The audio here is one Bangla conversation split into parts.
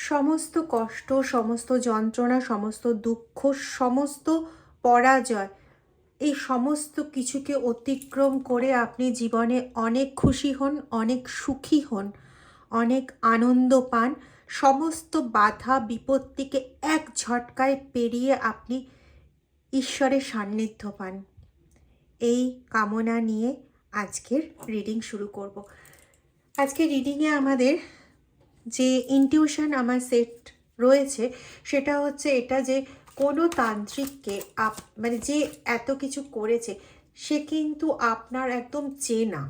সমস্ত কষ্ট, সমস্ত যন্ত্রণা, সমস্ত দুঃখ, সমস্ত পরাজয়, এই সমস্ত কিছুকে অতিক্রম করে আপনি জীবনে অনেক খুশি হন, অনেক সুখী হন, অনেক আনন্দ পান। সমস্ত বাধা বিপত্তিকে এক ঝটকায় পেরিয়ে আপনি ঈশ্বরের সান্নিধ্য পান। এই কামনা নিয়ে আজকের রিডিং শুরু করব। আজকে রিডিংয়ে আমাদের যে ইনটিউশন আমার সেট রয়েছে সেটা হচ্ছে এটা যে কোনো তান্ত্রিককে মানে যে এত কিছু করেছে সে কিন্তু আপনার একদম চেনা,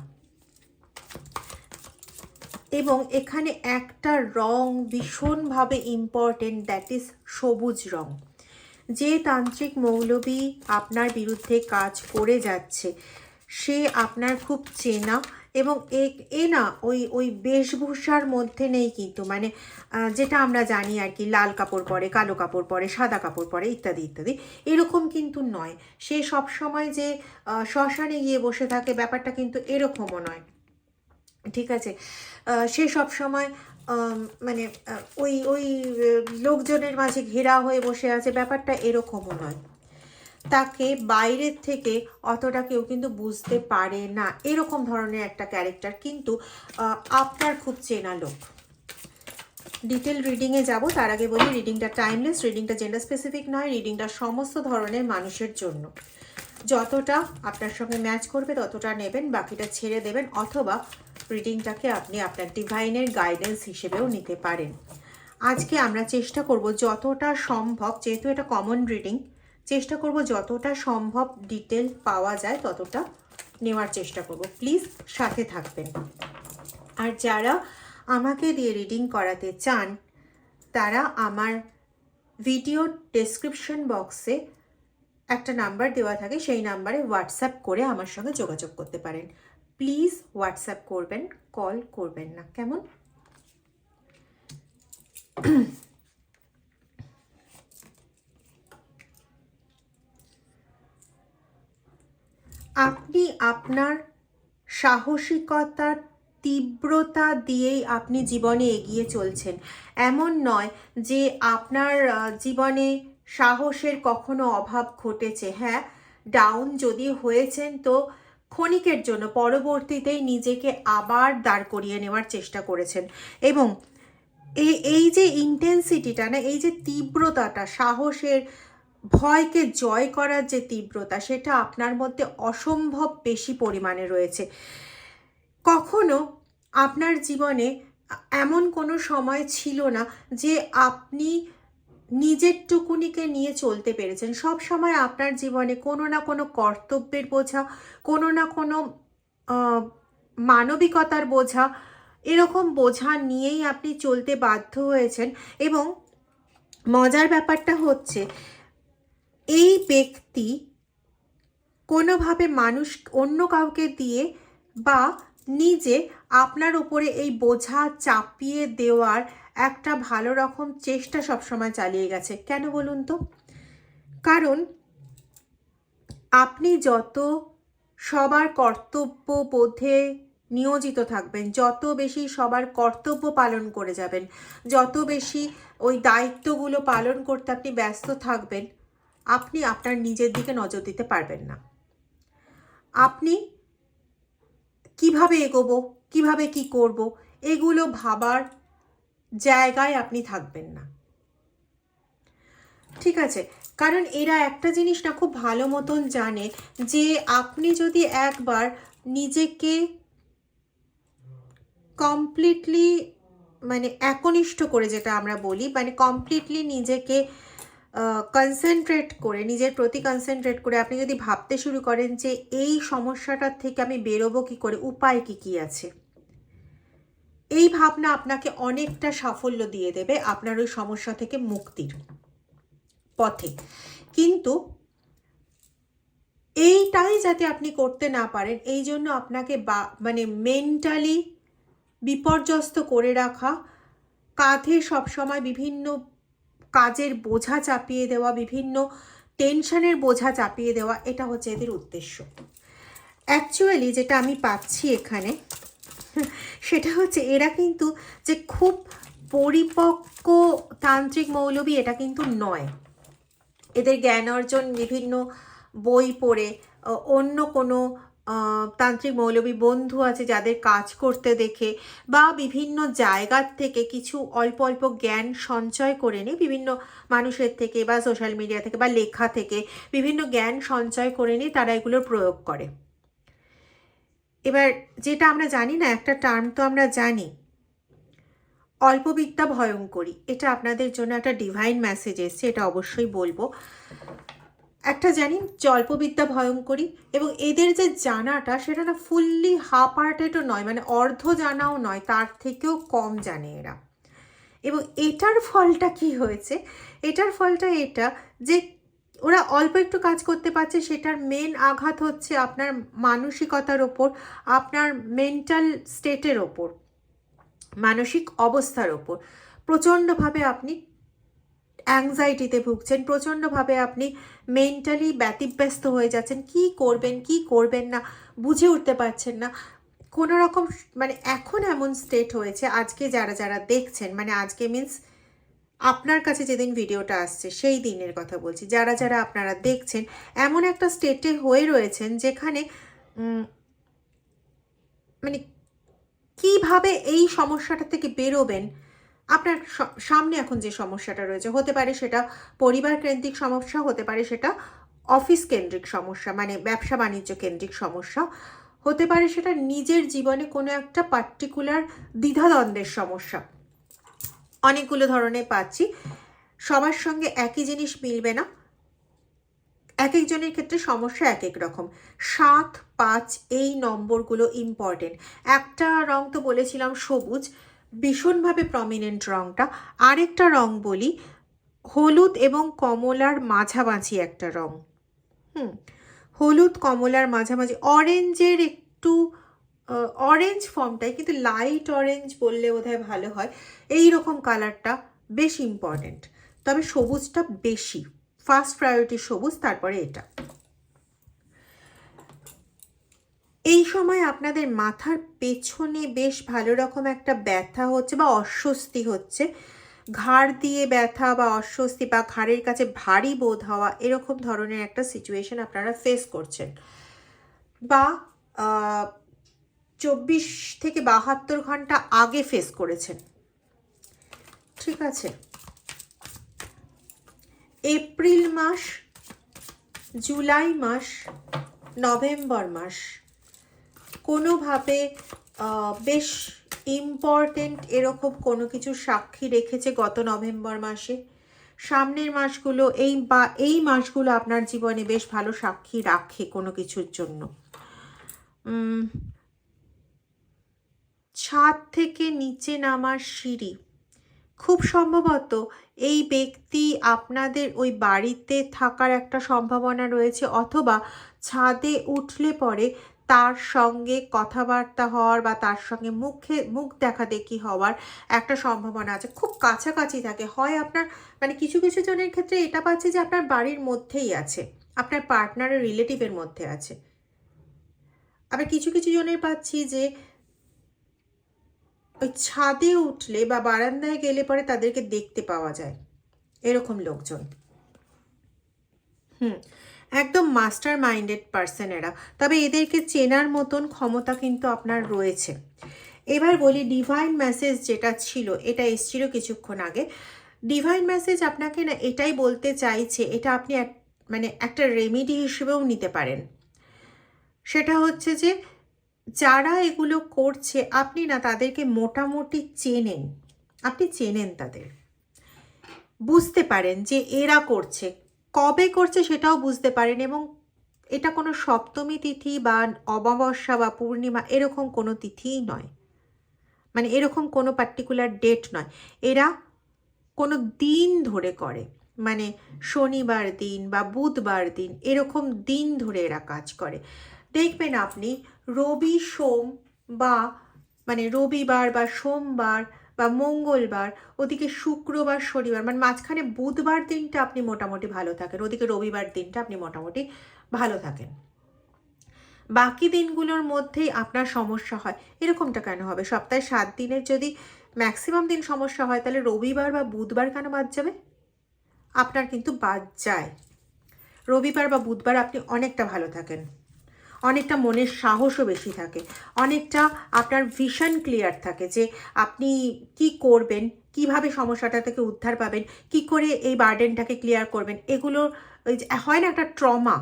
এবং এখানে একটা রং ভীষণভাবে ইম্পর্টেন্ট, দ্যাট ইজ সবুজ রং। যে তান্ত্রিক মৌলবী আপনার বিরুদ্ধে কাজ করে যাচ্ছে সে আপনার খুব চেনা, এবং এ না ওই বেশভূষার মধ্যে নেই কিন্তু, মানে যেটা আমরা জানি আর কি, লাল কাপড় পরে, কালো কাপড় পরে, সাদা কাপড় পরে, ইত্যাদি ইত্যাদি, এরকম কিন্তু নয়। সে সবসময় যে শ্মশানে গিয়ে বসে থাকে ব্যাপারটা কিন্তু এরকমও নয়, ঠিক আছে? সে সবসময় মানে ওই ওই লোকজনের মাঝে ঘেরা হয়ে বসে আছে, ব্যাপারটা এরকমও নয়। তাকে বাইরের থেকে অতটা কেউ কিন্তু বুঝতে পারে না, এরকম ধরনের একটা ক্যারেক্টার, কিন্তু আপনার খুব চেনা লোক। ডিটেল রিডিংয়ে যাব, তার আগে বলি রিডিংটা টাইমলেস, রিডিংটা জেন্ডার স্পেসিফিক নয়, রিডিংটা সমস্ত ধরনের মানুষের জন্য। যতটা আপনার সঙ্গে ম্যাচ করবে ততটা নেবেন, বাকিটা ছেড়ে দেবেন, অথবা রিডিংটাকে আপনি আপনার ডিভাইনের গাইডেন্স হিসেবেও নিতে পারেন। আজকে আমরা চেষ্টা করব যতটা সম্ভব, যেহেতু এটা কমন রিডিং, চেষ্টা করব যতটা সম্ভব ডিটেল পাওয়া যায় ততটা নেওয়ার চেষ্টা করব। প্লিজ সাথে থাকবেন। আর যারা আমাকে দিয়ে রিডিং করাতে চান তারা আমার ভিডিও ডেসক্রিপশন বক্সে একটা নাম্বার দেওয়া থাকে, সেই নাম্বারে হোয়াটসঅ্যাপ করে আমার সঙ্গে যোগাযোগ করতে পারেন। প্লিজ হোয়াটসঅ্যাপ করবেন, কল করবেন না, কেমন? আপনি আপনার সাহসিকতার তীব্রতা দিয়েই আপনি জীবনে এগিয়ে চলছেন। এমন নয় যে আপনার জীবনে সাহসের কখনো অভাব ঘটেছে। হ্যাঁ, ডাউন যদি হয়েছেন তো ক্ষণিকের জন্য, পরবর্তীতেই নিজেকে আবার দাঁড় করিয়ে নেওয়ার চেষ্টা করেছেন, এবং এই যে ইন্টেন্সিটিটা না, এই যে তীব্রতাটা, সাহসের, ভয়কে জয় করার যে তীব্রতা, সেটা আপনার মধ্যে অসম্ভব বেশি পরিমাণে রয়েছে। কখনো আপনার জীবনে এমন কোনো সময় ছিল না যে আপনি নিজের টুকুনিকে নিয়ে চলতে পেরেছেন। সব সময় আপনার জীবনে কোনো না কোনো কর্তব্যের বোঝা, কোনো না কোনো মানবিকতার বোঝা, এরকম বোঝা নিয়েই আপনি চলতে বাধ্য হয়েছেন। এবং মজার ব্যাপারটা হচ্ছে এই ব্যক্তি কোনোভাবে মানুষ, অন্য কাউকে দিয়ে বা নিজে আপনার উপরে এই বোঝা চাপিয়ে দেওয়ার একটা ভালো রকম চেষ্টা সবসময় চালিয়ে গেছে। কেন বলুন তো? কারণ আপনি যত সবার কর্তব্য বোধে নিয়োজিত থাকবেন, যত বেশি সবার কর্তব্য পালন করে যাবেন, যত বেশি ওই দায়িত্বগুলো পালন করতে আপনি ব্যস্ত থাকবেন, আপনি আপনার নিজের দিকে নজর দিতে পারবেন না। আপনি কিভাবে এগোবো, কিভাবে কি করব, এগুলো ভাবার জায়গায় আপনি থাকবেন না, ঠিক আছে? কারণ এরা একটা জিনিস না খুব ভালো মতন জানে যে আপনি যদি একবার নিজেকে কমপ্লিটলি, মানে একনিষ্ঠ করে, যেটা আমরা বলি, মানে কমপ্লিটলি নিজেকে কনসেন্ট্রেট করে, নিজের প্রতি কনসেন্ট্রেট করে আপনি যদি ভাবতে শুরু করেন যে এই সমস্যাটার থেকে আমি বেরোবো কী করে, উপায় কী আছে, এই ভাবনা আপনাকে অনেকটা সাফল্য দিয়ে দেবে আপনার ওই সমস্যা থেকে মুক্তির পথে। কিন্তু এইটাই যাতে আপনি করতে না পারেন, এই জন্য আপনাকে মানে মেন্টালি বিপর্যস্ত করে রাখা, কাঁধে সবসময় বিভিন্ন কাজের বোঝা চাপিয়ে দেওয়া, বিভিন্ন টেনশনের বোঝা চাপিয়ে দেওয়া, এটা হচ্ছে এদের উদ্দেশ্য। অ্যাকচুয়ালি যেটা আমি পাচ্ছি এখানে সেটা হচ্ছে এরা কিন্তু যে খুব পরিপক্ক তান্ত্রিক মৌলবী এটা কিন্তু নয়। এদের জ্ঞান অর্জন বিভিন্ন বই পড়ে, অন্য কোনো তান্ত্রিক মৌলবী বন্ধু আছে যাদের কাজ করতে দেখে, বা বিভিন্ন জায়গার থেকে কিছু অল্প অল্প জ্ঞান সঞ্চয় করে নিয়ে, বিভিন্ন মানুষের থেকে বা সোশ্যাল মিডিয়া থেকে বা লেখা থেকে বিভিন্ন জ্ঞান সঞ্চয় করে নিয়ে তারা এগুলোর প্রয়োগ করে। এবার যেটা আমরা জানি না, একটা টার্ম তো আমরা জানি, অল্পবিদ্যা ভয়ঙ্করী। এটা আপনাদের জন্য একটা ডিভাইন মেসেজ এসছে, এটা অবশ্যই বলবো। একটা জানি যে অল্পবিদ্যা ভয়ঙ্করী, এবং এদের যে জানাটা সেটা না ফুললি হাফ হার্টেডও নয়, মানে অর্ধ জানাও নয়, তার থেকেও কম জানে এরা। এবং এটার ফলটা কি হয়েছে, এটার ফলটা এটা যে ওরা অল্প একটু কাজ করতে পারছে, সেটার মেন আঘাত হচ্ছে আপনার মানসিকতার ওপর, আপনার মেন্টাল স্টেটের ওপর, মানসিক অবস্থার ওপর। প্রচণ্ডভাবে আপনি অ্যাংজাইটিতে ভুগছেন, প্রচণ্ডভাবে আপনি মেন্টালি ব্যতিব্যস্ত হয়ে যাচ্ছেন, কি করবেন কি করবেন না বুঝে উঠতে পারছেন না কোনো রকম। মানে এখন এমন স্টেট হয়েছে, আজকে যারা যারা দেখছেন, মানে আজকে মিন্স আপনার কাছে যেদিন ভিডিওটা আসছে সেই দিনের কথা বলছি, যারা যারা আপনারা দেখছেন এমন একটা স্টেটে হয়ে রয়েছেন যেখানে মানে কিভাবে এই সমস্যাটা থেকে বেরোবেন। আপনার সামনে এখন যে সমস্যাটা রয়েছে, হতে পারে সেটা পরিবার কেন্দ্রিক সমস্যা, হতে পারে সেটা অফিস কেন্দ্রিক সমস্যা, মানে ব্যবসা বাণিজ্য কেন্দ্রিক সমস্যা, হতে পারে সেটা নিজের জীবনে কোনো একটা পার্টিকুলার দ্বিধাদ্বন্দ্বের সমস্যা। অনেকগুলো ধরনের পাচ্ছি, সবার সঙ্গে একই জিনিস মিলবে না, এক একজনের ক্ষেত্রে সমস্যা এক এক রকম। 7, 5 এই নম্বরগুলো ইম্পর্টেন্ট। একটা রং তো বলেছিলাম সবুজ, ভীষণভাবে প্রমিনেন্ট রংটা। আরেকটা রং বলি হলুদ এবং কমলার মাঝামাঝি একটা রং। হলুদ কমলার মাঝামাঝি, অরেঞ্জের একটু অরেঞ্জ ফর্মটাই, কিন্তু লাইট অরেঞ্জ বললে বোধহয় ভালো হয়। এই রকম কালারটা বেশ ইম্পর্টেন্ট, তবে সবুজটা বেশি, ফার্স্ট প্রায়োরিটি সবুজ, তারপরে এটা। এই সময় আপনাদের মাথার পেছনে বেশ ভালো রকম একটা ব্যথা হচ্ছে বা অস্বস্তি হচ্ছে, ঘাড় দিয়ে ব্যথা বা অস্বস্তি বা ঘাড়ের কাছে ভারী বোধ হওয়া, এরকম ধরনের একটা সিচুয়েশন আপনারা ফেস করছেন, বা 24 থেকে 72 ঘন্টা আগে ফেস করেছেন। ঠিক আছে, এপ্রিল মাস, জুলাই মাস, নভেম্বর মাস কোনোভাবে বেশ ইম্পর্টেন্ট এরকম কোনো কিছু সাক্ষী রেখেছে গত নভেম্বর মাসে। সামনের মাসগুলো এই মাসগুলো আপনার জীবনে বেশ ভালো সাক্ষী রাখে কোনো কিছুর জন্য। ছাদ থেকে নিচে নামার সিঁড়ি, খুব সম্ভবত এই ব্যক্তি আপনাদের ওই বাড়িতে থাকার একটা সম্ভাবনা রয়েছে, অথবা ছাদে উঠলে পরে তার সঙ্গে কথাবার্তা হওয়ার বা তার সঙ্গে মুখ দেখা দেখি হওয়ার একটা সম্ভাবনা আছে, খুব কাছাকাছি থাকে। হয় আপনার মানে কিছু কিছু জনের ক্ষেত্রে এটা পাচ্ছে যে আপনার বাড়ির মধ্যেই আছে, আপনার পার্টনারের রিলেটিভের মধ্যে আছে। আবার কিছু কিছু জনের পাচ্ছি যে ওই ছাদে উঠলে বা বারান্দায় গেলে পরে তাদেরকে দেখতে পাওয়া যায়, এরকম লোকজন। একদম মাস্টার মাইন্ডেড পার্সন এরা, তবে এদেরকে চেনার মতন ক্ষমতা কিন্তু আপনার রয়েছে। এবার বলি ডিভাইন মেসেজ যেটা ছিল, এটা এসেছিল কিছুক্ষণ আগে। ডিভাইন মেসেজ আপনাকে না এটাই বলতে চাইছে, এটা আপনি মানে একটা রেমেডি হিসেবেও নিতে পারেন। সেটা হচ্ছে যে যারা এগুলো করছে আপনি না তাদেরকে মোটামুটি চেনেন, আপনি চেনেন তাদের, বুঝতে পারেন যে এরা করছে, কবে করছে সেটাও বুঝতে পারেন, এবং এটা কোনো সপ্তমী তিথি বা অমাবস্যা বা পূর্ণিমা এরকম কোনো তিথিই নয়, মানে এরকম কোনো পার্টিকুলার ডেট নয়। এরা কোনো দিন ধরে করে, মানে শনিবার দিন বা বুধবার দিন এরকম দিন ধরে এরা কাজ করে। দেখবেন আপনি রবি সোম বা মানে রবিবার বা সোমবার বা মঙ্গলবার, ওদিকে শুক্রবার শনিবার, মানে মাঝখানে বুধবার দিনটা আপনি মোটামুটি ভালো থাকেন, ওদিকে রবিবার দিনটা আপনি মোটামুটি ভালো থাকেন, বাকি দিনগুলোর মধ্যেই আপনার সমস্যা হয়। এরকমটা কেন হবে? সপ্তাহে 7 দিনের যদি ম্যাক্সিমাম দিন সমস্যা হয়, তাহলে রবিবার বা বুধবার কেন বাদ যাবে? আপনার কিন্তু বাদ যায়। রবিবার বা বুধবার আপনি অনেকটা ভালো থাকেন, অনেকটা মনের সাহসও বেশি থাকে, অনেকটা আপনার ভিশন ক্লিয়ার থাকে যে আপনি কি করবেন, কিভাবে সমস্যাটা থেকে উদ্ধার পাবেন, কি করে এই বার্ডেনটাকে ক্লিয়ার করবেন। এগুলো ওই যে হয় না একটা ট্রমা,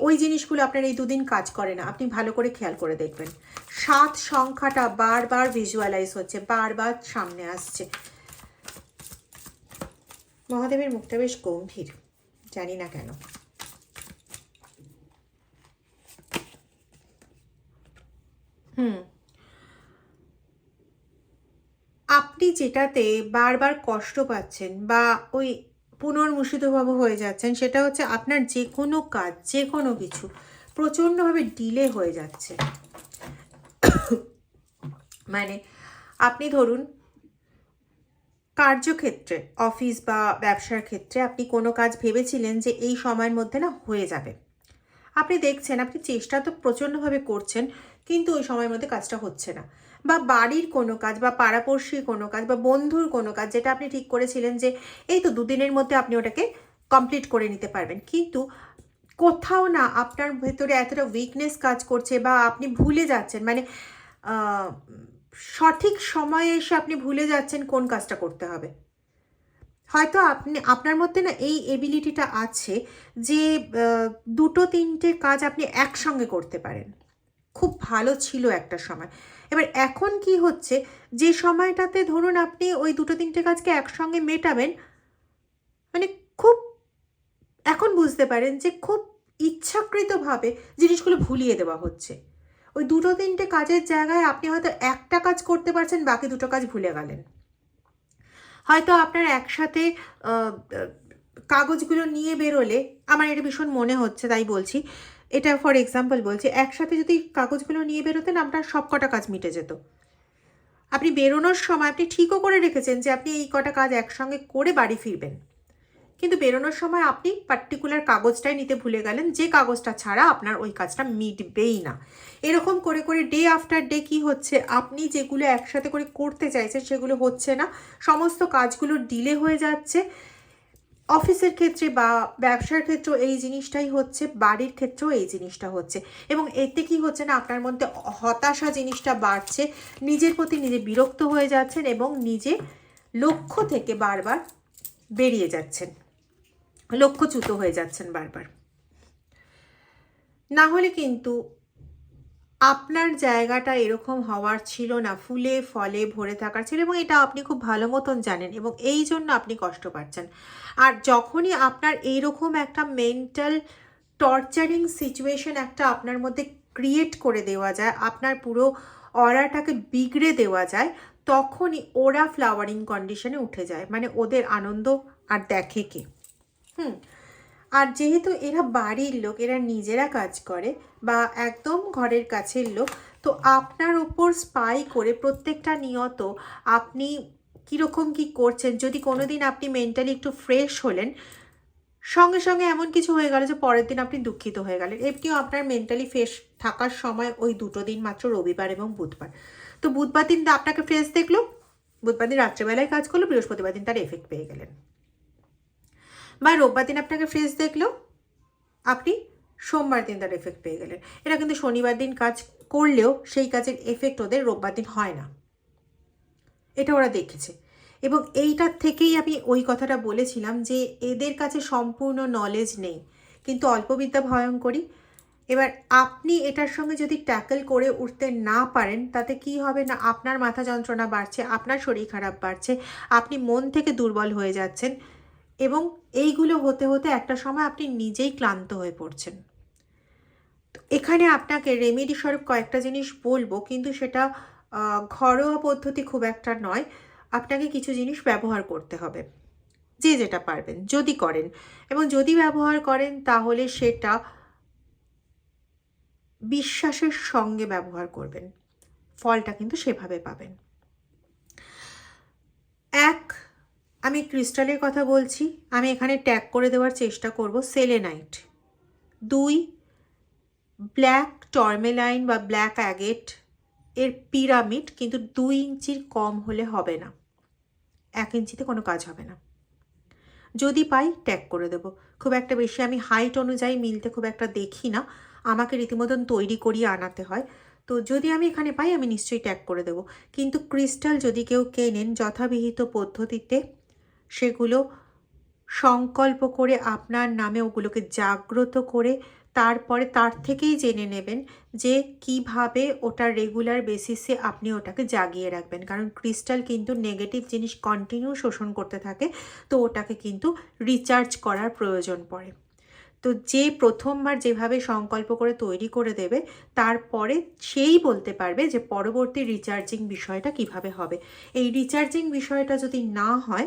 ওই জিনিসগুলো আপনার এই দুদিন কাজ করে না। আপনি ভালো করে খেয়াল করে দেখবেন। 7 সংখ্যাটা বারবার ভিজুয়ালাইজ হচ্ছে, বারবার সামনে আসছে। মহাদেবের মুখটা বেশ গম্ভীর, জানি না কেন। আপনি যেটাতে বারবার কষ্ট পাচ্ছেন বা ওই পুনর্মূষিতভাব হয়ে যাচ্ছেন, সেটা হচ্ছে আপনার যে কোনো কাজ, যে কোনো কিছু প্রচণ্ডভাবে ডিলে হয়ে যাচ্ছে। মানে আপনি ধরুন কার্যক্ষেত্রে, অফিস বা ব্যবসার ক্ষেত্রে আপনি কোনো কাজ ভেবেছিলেন যে এই সময়ের মধ্যে না হয়ে যাবে, আপনি দেখছেন, আপনি চেষ্টা তো প্রচণ্ডভাবে করছেন, কিন্তু ওই সময়ের মধ্যে কাজটা হচ্ছে না। বা বাড়ির কোনো কাজ বা পাড়াপড়শির কোনো কাজ বা বন্ধুর কোনো কাজ, যেটা আপনি ঠিক করেছিলেন যে এই তো 2 দিনের মধ্যে আপনি ওটাকে কমপ্লিট করে নিতে পারবেন, কিন্তু কোথাও না আপনার ভেতরে এতটা উইকনেস কাজ করছে বা আপনি ভুলে যাচ্ছেন, মানে সঠিক সময়ে এসে আপনি ভুলে যাচ্ছেন কোন কাজটা করতে হবে। হয়তো আপনার মধ্যে না এই এবিলিটিটা আছে যে 2-3টে কাজ আপনি একসঙ্গে করতে পারেন। খুব ভালো ছিল একটা সময়। এবার এখন কি হচ্ছে, যে সময়টাতে ধরুন আপনি ওই 2-3টে কাজকে একসঙ্গে মেটাবেন, মানে খুব এখন বুঝতে পারেন যে খুব ইচ্ছাকৃতভাবে জিনিসগুলো ভুলিয়ে দেওয়া হচ্ছে। ওই 2-3টে কাজের জায়গায় আপনি হয়তো একটা কাজ করতে পারছেন, বাকি 2টো কাজ ভুলে গেলেন। হয়তো আপনার একসাথে কাগজগুলো নিয়ে বেরোলে, আমার এটা ভীষণ মনে হচ্ছে তাই বলছি, এটা ফর এক্সাম্পল বলছি, একসাথে যদি কাগজগুলো নিয়ে বেরোতেন আপনার সব কটা কাজ মিটে যেত। আপনি বেরোনোর সময় আপনি ঠিকও করে রেখেছেন যে আপনি এই কটা কাজ একসঙ্গে করে বাড়ি ফিরবেন, কিন্তু বেরোনোর সময় আপনি পার্টিকুলার কাগজটাই নিতে ভুলে গেলেন, যে কাগজটা ছাড়া আপনার ওই কাজটা মিটবেই না। এরকম করে করে ডে আফটার ডে কি হচ্ছে, আপনি যেগুলো একসাথে করে করতে চাইছেন সেগুলো হচ্ছে না, সমস্ত কাজগুলো ডিলে হয়ে যাচ্ছে। অফিসের ক্ষেত্রে বা ব্যবসার ক্ষেত্রেও এই জিনিসটাই হচ্ছে, বাড়ির ক্ষেত্রেও এই জিনিসটা হচ্ছে। এবং এতে কি হচ্ছে না, আপনার মধ্যে হতাশা জিনিসটা বাড়ছে, নিজের প্রতি নিজে বিরক্ত হয়ে যাচ্ছেন এবং নিজে লক্ষ্য থেকে বারবার বেরিয়ে যাচ্ছেন, লক্ষ্যচ্যুত হয়ে যাচ্ছেন বারবার। না হলে কিন্তু আপনার জায়গাটা এরকম হওয়ার ছিল না, ফুলে ফলে ভরে থাকার ছিল, এবং এটা আপনি খুব ভালো মতন জানেন, এবং এই জন্য আপনি কষ্ট পাচ্ছেন। আর যখনই আপনার এইরকম একটা মেন্টাল টর্চারিং সিচুয়েশন একটা আপনার মধ্যে ক্রিয়েট করে দেওয়া যায়, আপনার পুরো অরাটাকে বিগড়ে দেওয়া যায়, তখনই ওরা ফ্লাওয়ারিং কন্ডিশনে উঠে যায়। মানে ওদের আনন্দ আর দেখে কে। আর যেহেতু এরা বাড়ির লোক, এরা নিজেরা কাজ করে বা একদম ঘরের কাছের লোক, তো আপনার ওপর স্পাই করে প্রত্যেকটা নিয়ত আপনি কীরকম কী করছেন। যদি কোনো দিন আপনি মেন্টালি একটু ফ্রেশ হলেন, সঙ্গে সঙ্গে এমন কিছু হয়ে গেল যে পরের দিন আপনি দুঃখিত হয়ে গেলেন। এমনিও আপনার মেন্টালি ফ্রেশ থাকার সময় ওই 2টো দিন মাত্র, রবিবার এবং বুধবার। তো বুধবার দিন আপনাকে ফ্রেশ দেখলো, বুধবার দিন রাত্রেবেলায় কাজ করলো, বৃহস্পতিবার দিন তার এফেক্ট পেয়ে গেলেন। বা রোববার দিন আপনাকে ফ্রেশ দেখলো, আপনি সোমবার দিন তার এফেক্ট পেয়ে গেলেন। এরা কিন্তু শনিবার দিন কাজ করলেও সেই কাজের এফেক্ট ওদের রোববার দিন হয় না, এটা ওরা দেখেছে। এবং এইটার থেকেই আমি ওই কথাটা বলেছিলাম যে এদের কাছে সম্পূর্ণ নলেজ নেই, কিন্তু অল্পবিদ্যা ভয়ঙ্করী। এবার আপনি এটার সঙ্গে যদি ট্যাকল করে উঠতে না পারেন, তাতে কি হবে না, আপনার মাথা যন্ত্রণা বাড়ছে, আপনার শরীর খারাপ বাড়ছে, আপনি মন থেকে দুর্বল হয়ে যাচ্ছেন, এবং এইগুলো হতে হতে একটা সময় আপনি নিজেই ক্লান্ত হয়ে পড়ছেন। তো এখানে আপনাকে রেমেডি স্বরূপ কয়েকটা জিনিস বলবো, কিন্তু সেটা ঘরোয়া পদ্ধতি খুব একটা নয়, আপনাকে কিছু জিনিস ব্যবহার করতে হবে, যে যেটা পারবেন যদি করেন, এবং যদি ব্যবহার করেন তাহলে সেটা বিশ্বাসের সঙ্গে ব্যবহার করবেন, ফলটা কিন্তু সেভাবে পাবেন। আমি ক্রিস্টালের কথা বলছি, আমি এখানে ট্যাগ করে দেওয়ার চেষ্টা করব সেলেনাইট। 2 ব্ল্যাক টর্মেলাইন বা ব্ল্যাক অ্যাগেট, এর পিরামিড, কিন্তু 2 ইঞ্চির কম হলে হবে না। 1 ইঞ্চিতে কোনো কাজ হবে না। যদি পাই ট্যাগ করে দেব। খুব একটা বেশি আমি হাইট অনুযায়ী মিলতে খুব একটা দেখি না, আমাকে রীতিমতন তৈরি করিয়ে আনাতে হয়। তো যদি আমি এখানে পাই আমি নিশ্চয়ই ট্যাগ করে দেব। কিন্তু ক্রিস্টাল যদি কেউ কেনেন যথাবিহিত পদ্ধতিতে সেগুলো সংকল্প করে আপনার নামে ওগুলোকে জাগ্রত করে তারপরে তার থেকেই জেনে নেবেন যে কিভাবে ওটা রেগুলার বেসিসে আপনি ওটাকে জাগিয়ে রাখবেন। কারণ ক্রিস্টাল কিন্তু নেগেটিভ জিনিস কন্টিনিউ শোষণ করতে থাকে, তো ওটাকে কিন্তু রিচার্জ করার প্রয়োজন পড়ে। তো যে প্রথমবার যেভাবে সংকল্প করে তৈরি করে দেবে তারপরে সেই বলতে পারবে যে পরবর্তী রিচার্জিং বিষয়টা কিভাবে হবে। এই রিচার্জিং বিষয়টা যদি না হয়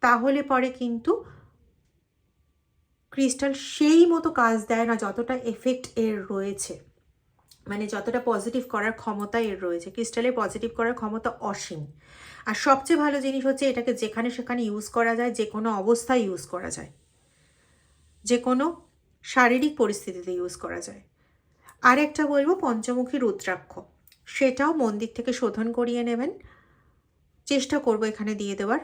তাহলে পরে কিন্তু ক্রিস্টাল সেই মতো কাজ দেয় না যতটা এফেক্ট এর রয়েছে, মানে যতটা পজিটিভ করার ক্ষমতা এর রয়েছে। ক্রিস্টালের পজিটিভ করার ক্ষমতা অসীম। আর সবচেয়ে ভালো জিনিস হচ্ছে এটাকে যেখানে সেখানে ইউজ করা যায়, যে কোনো অবস্থায় ইউজ করা যায়, যে কোনো শারীরিক পরিস্থিতিতে ইউজ করা যায়। আর একটা বলবো পঞ্চমুখী রুদ্রাক্ষ, সেটাও মন্দির থেকে শোধন করিয়ে নেবেন। চেষ্টা করব এখানে দিয়ে দেওয়ার।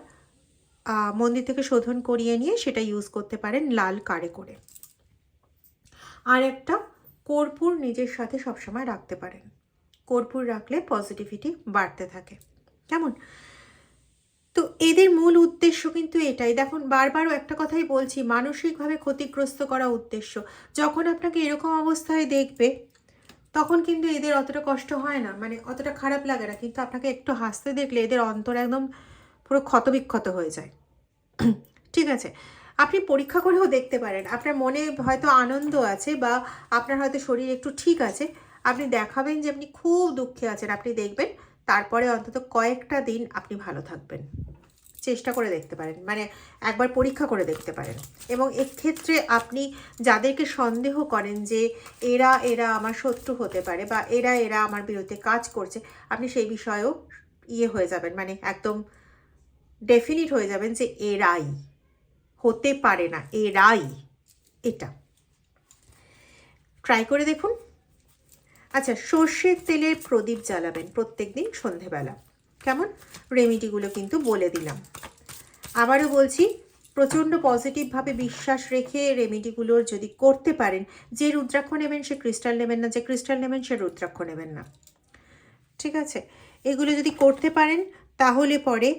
মন্দির থেকে শোধন করিয়ে নিয়ে সেটা ইউজ করতে পারেন লাল কারে করে। আর একটা কর্পূর নিজের সাথে সবসময় রাখতে পারেন। কর্পূর রাখলে পজিটিভিটি বাড়তে থাকে। কেমন? তো এদের মূল উদ্দেশ্য কিন্তু এটাই। দেখুন বারবারও একটা কথাই বলছি, মানসিকভাবে ক্ষতিগ্রস্ত করা উদ্দেশ্য। যখন আপনাকে এরকম অবস্থায় দেখবে তখন কিন্তু এদের অতটা কষ্ট হয় না, মানে অতটা খারাপ লাগে না, কিন্তু আপনাকে একটু হাসতে দেখলে এদের অন্তর একদম পুরো ক্ষতবিক্ষত হয়ে যায়। ঠিক আছে, আপনি পরীক্ষা করেও দেখতে পারেন। আপনার মনে হয়তো আনন্দ আছে বা আপনার হয়তো শরীর একটু ঠিক আছে, আপনি দেখাবেন যে আপনি খুব দুঃখে আছেন, আপনি দেখবেন তারপরে অন্তত কয়েকটা দিন আপনি ভালো থাকবেন। চেষ্টা করে দেখতে পারেন, মানে একবার পরীক্ষা করে দেখতে পারেন। এবং এক্ষেত্রে আপনি যাদেরকে সন্দেহ করেন যে এরা এরা আমার শত্রু হতে পারে বা এরা এরা আমার বিরুদ্ধে কাজ করছে, আপনি সেই বিষয়েও হয়ে যাবেন, মানে একদম ডেফিনিট হয়ে যাবেন যে এরাই, হতে পারে না, এরাই এটা। ট্রাই করে দেখুন। আচ্ছা, সর্ষের তেলের প্রদীপ জ্বালাবেন প্রত্যেক দিন সন্ধেবেলা। কেমন? রেমিডিগুলো কিন্তু বলে দিলাম। আবারও বলছি, প্রচণ্ড পজিটিভভাবে বিশ্বাস রেখে রেমিডিগুলোর যদি করতে পারেন, যে রুদ্রাক্ষ নেবেন সে ক্রিস্টাল নেবেন না, যে ক্রিস্টাল নেবেন সে রুদ্রাক্ষ নেবেন না। ঠিক আছে, এগুলো যদি করতে পারেন তাহলে পরে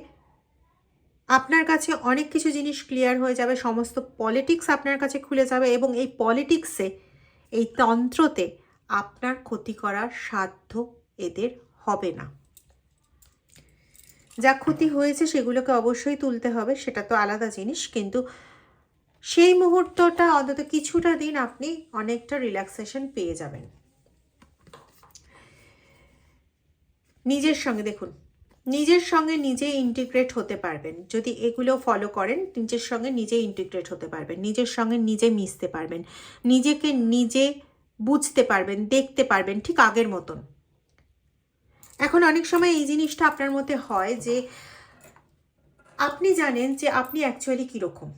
আপনার কাছে অনেক কিছু জিনিস ক্লিয়ার হয়ে যাবে, সমস্ত পলিটিক্স আপনার কাছে খুলে যাবে এবং এই পলিটিক্সে, এই তন্ত্রতে আপনার ক্ষতি করার সাধ্য এদের হবে না। যা ক্ষতি হয়েছে সেগুলোকে অবশ্যই তুলতে হবে, সেটা তো আলাদা জিনিস, কিন্তু সেই মুহূর্তটা অন্তত কিছুটা দিন আপনি অনেকটা রিল্যাক্সেশন পেয়ে যাবেন। নিজের সঙ্গে দেখুন, নিজের সঙ্গে নিজে ইন্টিগ্রেট হতে পারবেন যদি এগুলো ফলো করেন। নিজের সঙ্গে নিজে ইন্টিগ্রেট হতে পারবেন, নিজের সঙ্গে নিজে মিশতে পারবেন, নিজেকে নিজে বুঝতে পারবেন, দেখতে পারবেন ঠিক আগের মতন। এখন অনেক সময় এই জিনিসটা আপনার মধ্যে হয় যে আপনি জানেন যে আপনি অ্যাকচুয়ালি কীরকম,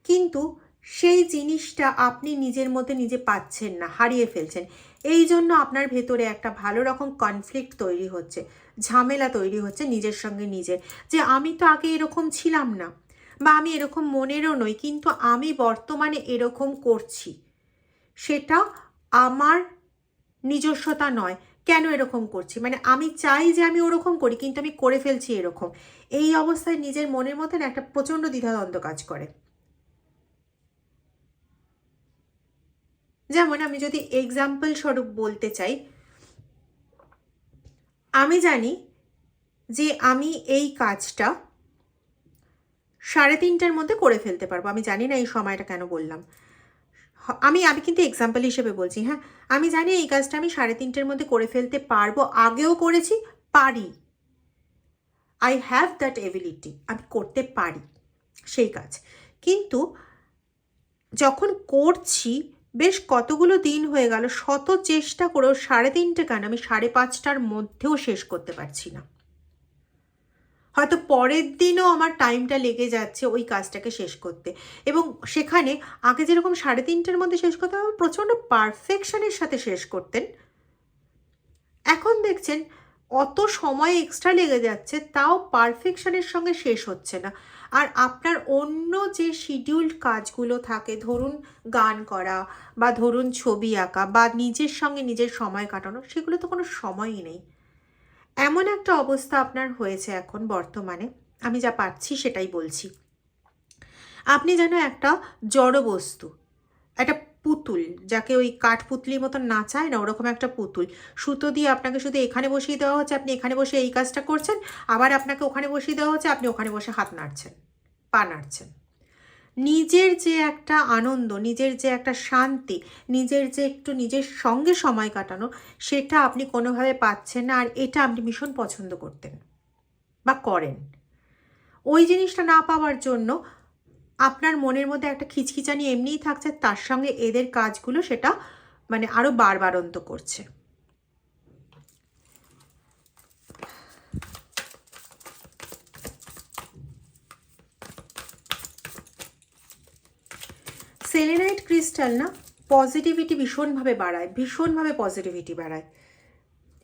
কিন্তু সেই জিনিসটা আপনি নিজের মধ্যে নিজে পাচ্ছেন না, হারিয়ে ফেলছেন। এই জন্য আপনার ভেতরে একটা ভালো রকম কনফ্লিক্ট তৈরি হচ্ছে, ঝামেলা তৈরি হচ্ছে নিজের সঙ্গে নিজের, যে আমি তো আগে এরকম ছিলাম না, বা আমি এরকম মনেরও নই, কিন্তু আমি বর্তমানে এরকম করছি, সেটা আমার নিজস্বতা নয়। কেন এরকম করছি, মানে আমি চাই যে আমি ওরকম করি কিন্তু আমি করে ফেলছি এরকম। এই অবস্থায় নিজের মনের মধ্যে একটা প্রচণ্ড দ্বিধাদ্বন্দ্ব কাজ করে। যেমন আমি যদি এক্সাম্পল স্বরূপ বলতে চাই, আমি জানি যে আমি এই কাজটা 3:30টার মধ্যে করে ফেলতে পারবো। আমি জানি না এই সময়টা কেন বললাম, আমি কিন্তু এক্সাম্পল হিসেবে বলছি। হ্যাঁ, আমি জানি এই কাজটা আমি 3:30টার মধ্যে করে ফেলতে পারবো, আগেও করেছি, পারি। আই হ্যাভ দ্যাট এবিলিটি, আমি করতে পারি সেই কাজ। কিন্তু যখন করছি, বেশ কতগুলো দিন হয়ে গেল, শত চেষ্টা করেও 3:30 কেন, আমি 5:30টার মধ্যেও শেষ করতে পারছি না। হয়তো পরের দিনও আমার টাইমটা লেগে যাচ্ছে ওই কাজটাকে শেষ করতে, এবং সেখানে আগে যেরকম 3:30টার মধ্যে শেষ করতে হবে, প্রচণ্ড পারফেকশনের সাথে শেষ করতেন, এখন দেখছেন অত সময় এক্সট্রা লেগে যাচ্ছে, তাও পারফেকশনের সঙ্গে শেষ হচ্ছে না। আর আপনার অন্য যে শিডিউল্ড কাজগুলো থাকে, ধরুন গান করা বা ধরুন ছবি আঁকা বা নিজের সঙ্গে নিজের সময় কাটানো, সেগুলো তো কোনো সময়ই নেই। এমন একটা অবস্থা আপনার হয়েছে এখন বর্তমানে, আমি যা পাচ্ছি সেটাই বলছি। আপনি যেন একটা জড় বস্তু, একটা পুতুল, যাকে ওই কাঠপুতলির মতন নাচায় না, ওরকম একটা পুতুল। সুতো দিয়ে আপনাকে শুধু এখানে বসিয়ে দেওয়া হচ্ছে, আপনি এখানে বসে এই কাজটা করছেন, আবার আপনাকে ওখানে বসিয়ে দেওয়া হচ্ছে, আপনি ওখানে বসে হাত নাড়ছেন, পা নাড়ছেন। নিজের যে একটা আনন্দ, নিজের যে একটা শান্তি, নিজের যে একটু নিজের সঙ্গে সময় কাটানো, সেটা আপনি কোনোভাবে পাচ্ছেন না। আর এটা আপনি ভীষণ পছন্দ করতেন বা করেন। ওই জিনিসটা না পাওয়ার জন্য আপনার মনের মধ্যে একটা খিচখিচানি এমনিই থাকছে, তার সঙ্গে এদের কাজগুলো সেটা মানে আরও বাড়বাড়ন্ত করছে। সেলেনাইট ক্রিস্টাল না পজিটিভিটি ভীষণভাবে বাড়ায়, ভীষণভাবে পজিটিভিটি বাড়ায়।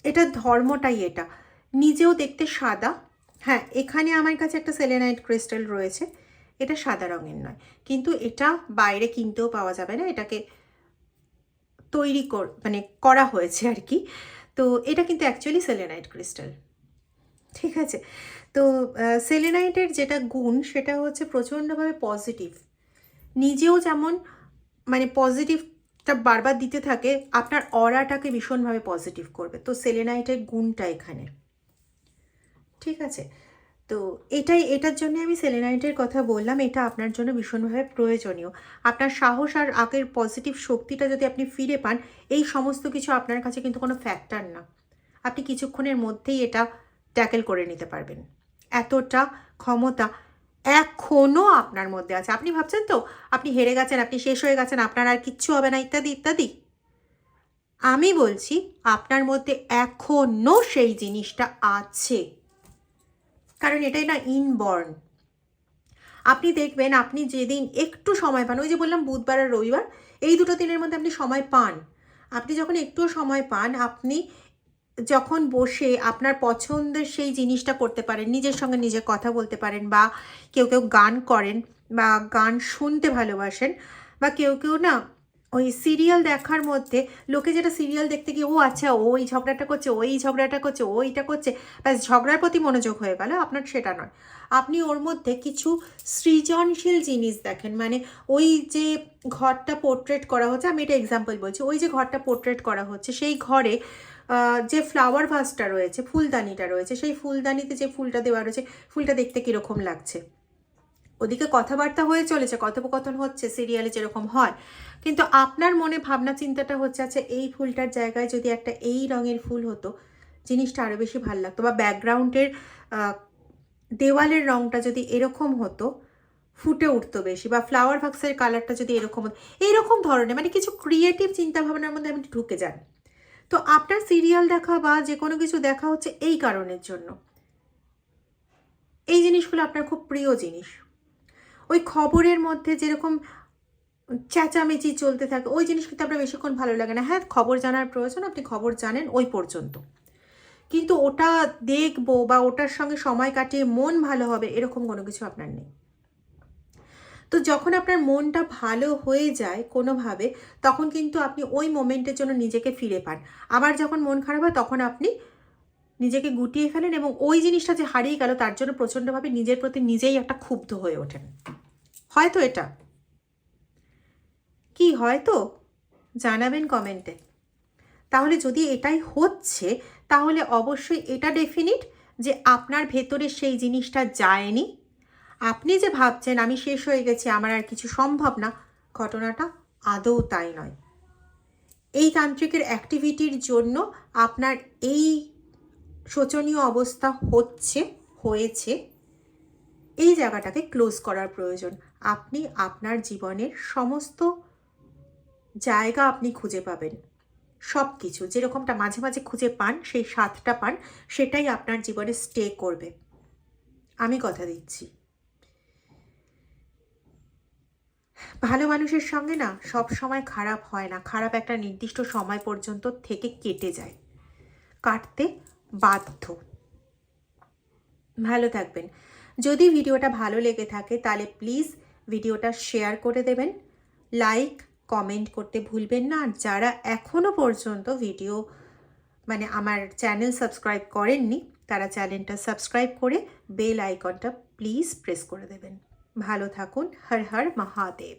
এটা ধর্মটাই এটা। নিজেও দেখতে সাদা। হ্যাঁ, এখানে আমার কাছে একটা সেলেনাইট ক্রিস্টাল রয়েছে, এটা সাদা রঙের নয়, কিন্তু এটা বাইরে কিনতেও পাওয়া যাবে না, এটাকে তৈরি মানে করা হয়েছে আর কি। তো এটা কিন্তু অ্যাকচুয়ালি সেলেনাইট ক্রিস্টাল, ঠিক আছে? তো সেলেনাইটের যেটা গুণ সেটা হচ্ছে প্রচণ্ডভাবে পজিটিভ। নিজেও যেমন মানে পজিটিভটা বারবার দিতে থাকে, আপনার অরাটাকে ভীষণভাবে পজিটিভ করবে। তো সেলেনাইটের গুণটা এখানে, ঠিক আছে? তো এটার জন্য আমি সেলেনাইটের কথা বললাম। এটা আপনার জন্য ভীষণভাবে প্রয়োজনীয়। আপনার সাহস আর আগের পজিটিভ শক্তিটা যদি আপনি ফিরে পান, এই সমস্ত কিছু আপনার কাছে কিন্তু কোনো ফ্যাক্টর না। আপনি কিছুক্ষণের মধ্যেই এটা ট্যাকেল করে নিতে পারবেন। এতটা ক্ষমতা এখনও আপনার মধ্যে আছে। আপনি ভাবছেন তো আপনি হেরে গেছেন, আপনি শেষ হয়ে গেছেন, আপনার আর কিচ্ছু হবে না, ইত্যাদি ইত্যাদি। আমি বলছি আপনার মধ্যে এখনও সেই জিনিসটা আছে, কারণ এটাই না ইনবর্ন। আপনি দেখবেন আপনি যেদিন একটু সময় পান, ওই যে বললাম বুধবার আর রবিবার, এই দুটো দিনের মধ্যে আপনি সময় পান, আপনি যখন একটু সময় পান, আপনি যখন বসে আপনার পছন্দের সেই জিনিসটা করতে পারেন, নিজের সঙ্গে নিজে কথা বলতে পারেন, বা কেউ কেউ গান করেন বা গান শুনতে ভালোবাসেন, বা কেউ কেউ না ওই সিরিয়াল দেখার মধ্যে, লোকে যেটা সিরিয়াল দেখতে গিয়ে ও আচ্ছা ও এই ঝগড়াটা করছে, ওই ঝগড়াটা করছে, ও এইটা করছে, ব্যাস ঝগড়ার প্রতি মনোযোগ হয়ে গেল। আপনার সেটা নয়, আপনি ওর মধ্যে কিছু সৃজনশীল জিনিস দেখেন। মানে ওই যে ঘরটা পোর্ট্রেট করা হচ্ছে, আমি এটা এক্সাম্পল বলছি, ওই যে ঘরটা পোর্ট্রেট করা হচ্ছে, সেই ঘরে যে ফ্লাওয়ার ভাসটা রয়েছে, ফুলদানিটা রয়েছে, সেই ফুলদানিতে যে ফুলটা দেওয়া রয়েছে, ফুলটা দেখতে কীরকম লাগছে। ওদিকে কথাবার্তা হয়ে চলেছে, কথোপকথন হচ্ছে সিরিয়ালে যেরকম হয়, কিন্তু আপনার মনে ভাবনা চিন্তাটা হচ্ছে আচ্ছা এই ফুলটার জায়গায় যদি একটা এই রঙের ফুল হতো, জিনিসটা আরও বেশি ভালো লাগতো। বা ব্যাকগ্রাউন্ডের দেওয়ালের রঙটা যদি এরকম হতো, ফুটে উঠতো বেশি। বা ফ্লাওয়ার ভাক্সের কালারটা যদি এরকম হতো, এইরকম ধরনের মানে কিছু ক্রিয়েটিভ চিন্তাভাবনার মধ্যে আপনি ঢুকে যান। তো আপনার সিরিয়াল দেখা বা যে কোনো কিছু দেখা হচ্ছে এই কারণের জন্য। এই জিনিসগুলো আপনার খুব প্রিয় জিনিস। ওই খবরের মধ্যে যেরকম চেঁচামেচি চলতে থাকে, ওই জিনিস কিন্তু আপনার বেশিক্ষণ ভালো লাগে না। হ্যাঁ, খবর জানার প্রয়োজন, আপনি খবর জানেন ওই পর্যন্ত, কিন্তু ওটা দেখবো বা ওটার সঙ্গে সময় কাটিয়ে মন ভালো হবে এরকম কোনো কিছু আপনার নেই। তো যখন আপনার মনটা ভালো হয়ে যায় কোনোভাবে, তখন কিন্তু আপনি ওই মোমেন্টের জন্য নিজেকে ফিরে পান। আবার যখন মন খারাপ হয় তখন আপনি নিজেকে গুটিয়ে ফেলেন, এবং ওই জিনিসটা যে হারিয়ে গেল তার জন্য প্রচণ্ডভাবে নিজের প্রতি নিজেই একটা ক্ষুব্ধ হয়ে ওঠেন। হয়তো এটা কি হয়তো জানাবেন কমেন্টে। তাহলে যদি এটাই হচ্ছে, তাহলে অবশ্যই এটা ডেফিনিট যে আপনার ভেতরে সেই জিনিসটা যায়নি। আপনি যে ভাবছেন আমি শেষ হয়ে গেছি, আমার আর কিছু সম্ভব না, ঘটনাটা আদৌ তাই নয়। এই তান্ত্রিকের অ্যাক্টিভিটির জন্য আপনার এই শোচনীয় অবস্থা হয়েছে, এই জায়গাটাকে ক্লোজ করার প্রয়োজন। আপনি আপনার জীবনের সমস্ত জায়গা আপনি খুঁজে পাবেন, সব কিছু যেরকমটা মাঝে মাঝে খুঁজে পান, সেই স্বাদটা পান, সেটাই আপনার জীবনে স্টে করবে, আমি কথা দিচ্ছি। ভালো মানুষের সঙ্গে না সব সময় খারাপ হয় না, খারাপ একটা নির্দিষ্ট সময় পর্যন্ত থেকে কেটে যায়। কাটতে বাধ্য। ভালো থাকবেন। যদি ভিডিওটা ভালো লেগে থাকে তাহলে প্লিজ ভিডিওটা শেয়ার করে দেবেন, লাইক কমেন্ট করতে ভুলবেন না। আর যারা এখনও পর্যন্ত আমার চ্যানেল সাবস্ক্রাইব করেননি তারা চ্যানেলটা সাবস্ক্রাইব করে বেল আইকনটা প্লিজ প্রেস করে দেবেন। ভালো থাকুন। হর হর মহাদেব।